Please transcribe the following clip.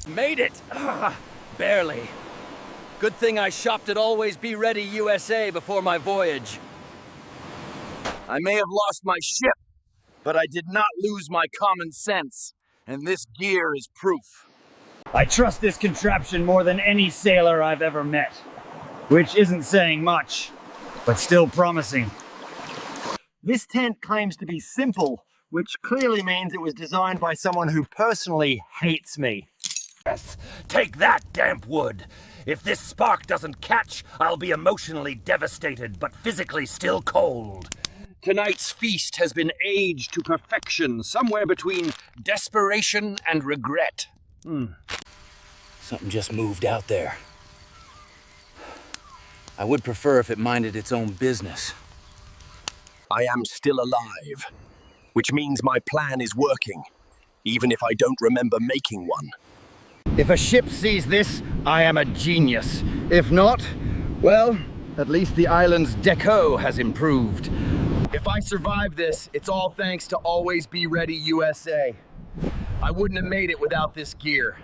Made it! Barely. Good thing I shopped at Always Be Ready USA before my voyage. I may have lost my ship, but I did not lose my common sense, and this gear is proof. I trust this contraption more than any sailor I've ever met. Which isn't saying much, but still promising. This tent claims to be simple, which clearly means it was designed by someone who personally hates me. Yes, take that, damp wood! If this spark doesn't catch, I'll be emotionally devastated, but physically still cold. Tonight's feast has been aged to perfection, somewhere between desperation and regret. Something just moved out there. I would prefer if it minded its own business. I am still alive, which means my plan is working, even if I don't remember making one. If a ship sees this, I am a genius. If not, well, at least the island's deco has improved. If I survive this, it's all thanks to Always Be Ready USA. I wouldn't have made it without this gear.